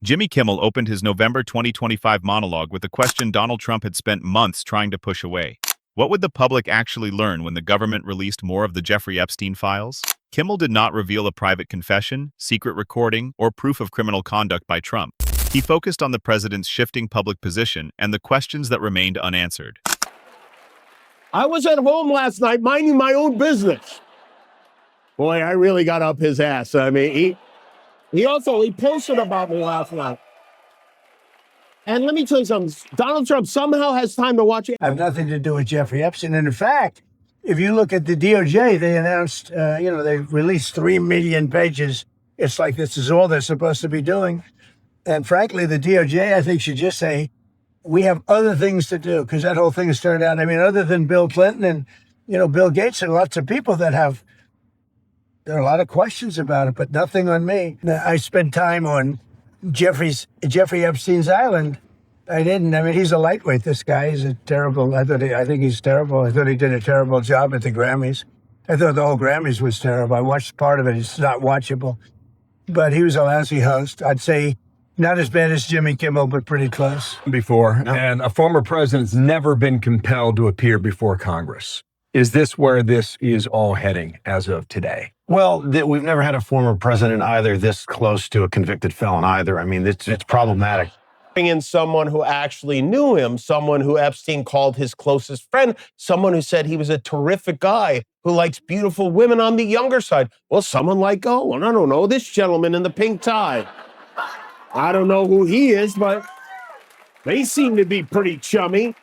Jimmy Kimmel opened his November 2025 monologue with a question Donald Trump had spent months trying to push away. What would the public actually learn when the government released more of the Jeffrey Epstein files? Kimmel did not reveal a private confession, secret recording, or proof of criminal conduct by Trump. He focused on the president's shifting public position and the questions that remained unanswered. I was at home last night minding my own business. Boy, I really got up his ass. I mean, he posted about me last night. And let me tell you something. Donald Trump somehow has time to watch it. I have nothing to do with Jeffrey Epstein. And in fact, if you look at the DOJ, they announced, they released 3 million pages. It's like this is all they're supposed to be doing. And frankly, the DOJ, I think, should just say, we have other things to do, because that whole thing has turned out. I mean, other than Bill Clinton and, Bill Gates and lots of people that there are a lot of questions about it, but nothing on me. I spent time on Jeffrey Epstein's island. I didn't. I mean, he's a lightweight, this guy. He's a terrible, I think he's terrible. I thought he did a terrible job at the Grammys. I thought the whole Grammys was terrible. I watched part of it. It's not watchable. But he was a lousy host. I'd say not as bad as Jimmy Kimmel, but pretty close. Before, and a former president's never been compelled to appear before Congress. Is this where this is all heading as of today? Well, we've never had a former president either this close to a convicted felon either. I mean, it's problematic. Bring in someone who actually knew him, someone who Epstein called his closest friend, someone who said he was a terrific guy who likes beautiful women on the younger side. Well, someone like, I don't know, this gentleman in the pink tie. I don't know who he is, but they seem to be pretty chummy.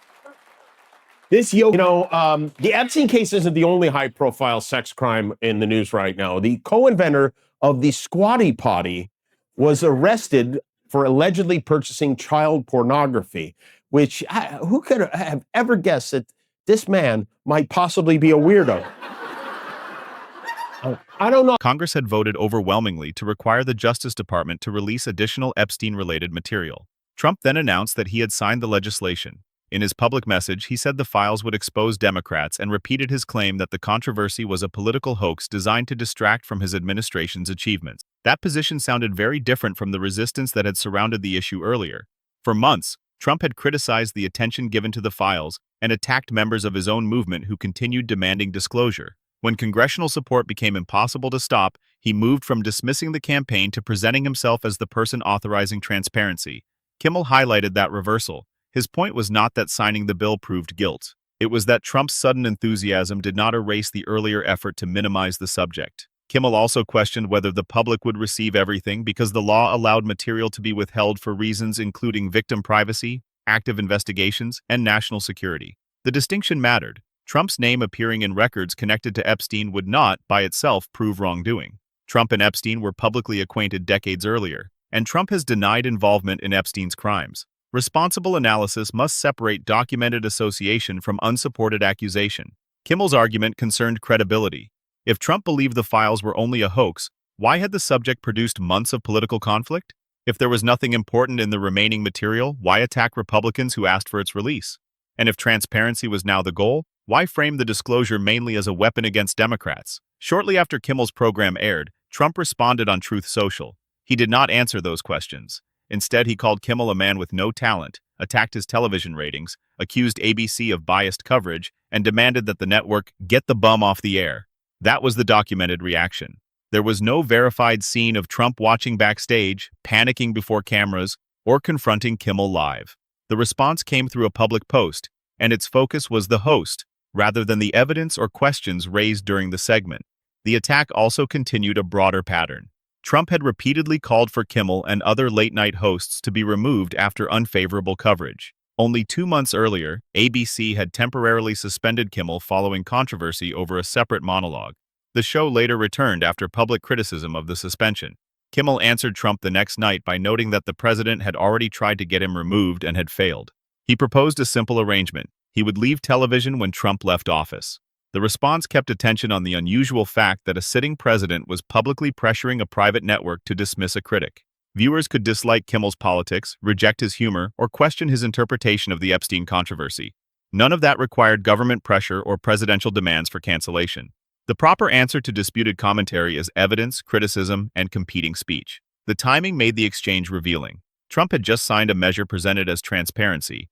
The Epstein case isn't the only high-profile sex crime in the news right now. The co-inventor of the Squatty Potty was arrested for allegedly purchasing child pornography, which who could have ever guessed that this man might possibly be a weirdo? I don't know. Congress had voted overwhelmingly to require the Justice Department to release additional Epstein-related material. Trump then announced that he had signed the legislation. In his public message, he said the files would expose Democrats and repeated his claim that the controversy was a political hoax designed to distract from his administration's achievements. That position sounded very different from the resistance that had surrounded the issue earlier. For months, Trump had criticized the attention given to the files and attacked members of his own movement who continued demanding disclosure. When congressional support became impossible to stop, he moved from dismissing the campaign to presenting himself as the person authorizing transparency. Kimmel highlighted that reversal. His point was not that signing the bill proved guilt. It was that Trump's sudden enthusiasm did not erase the earlier effort to minimize the subject. Kimmel also questioned whether the public would receive everything because the law allowed material to be withheld for reasons including victim privacy, active investigations, and national security. The distinction mattered. Trump's name appearing in records connected to Epstein would not, by itself, prove wrongdoing. Trump and Epstein were publicly acquainted decades earlier, and Trump has denied involvement in Epstein's crimes. Responsible analysis must separate documented association from unsupported accusation. Kimmel's argument concerned credibility. If Trump believed the files were only a hoax, why had the subject produced months of political conflict? If there was nothing important in the remaining material, why attack Republicans who asked for its release? And if transparency was now the goal, why frame the disclosure mainly as a weapon against Democrats? Shortly after Kimmel's program aired, Trump responded on Truth Social. He did not answer those questions. Instead, he called Kimmel a man with no talent, attacked his television ratings, accused ABC of biased coverage, and demanded that the network get the bum off the air. That was the documented reaction. There was no verified scene of Trump watching backstage, panicking before cameras, or confronting Kimmel live. The response came through a public post, and its focus was the host, rather than the evidence or questions raised during the segment. The attack also continued a broader pattern. Trump had repeatedly called for Kimmel and other late-night hosts to be removed after unfavorable coverage. Only 2 months earlier, ABC had temporarily suspended Kimmel following controversy over a separate monologue. The show later returned after public criticism of the suspension. Kimmel answered Trump the next night by noting that the president had already tried to get him removed and had failed. He proposed a simple arrangement. He would leave television when Trump left office. The response kept attention on the unusual fact that a sitting president was publicly pressuring a private network to dismiss a critic. Viewers could dislike Kimmel's politics, reject his humor, or question his interpretation of the Epstein controversy. None of that required government pressure or presidential demands for cancellation. The proper answer to disputed commentary is evidence, criticism, and competing speech. The timing made the exchange revealing. Trump had just signed a measure presented as transparency,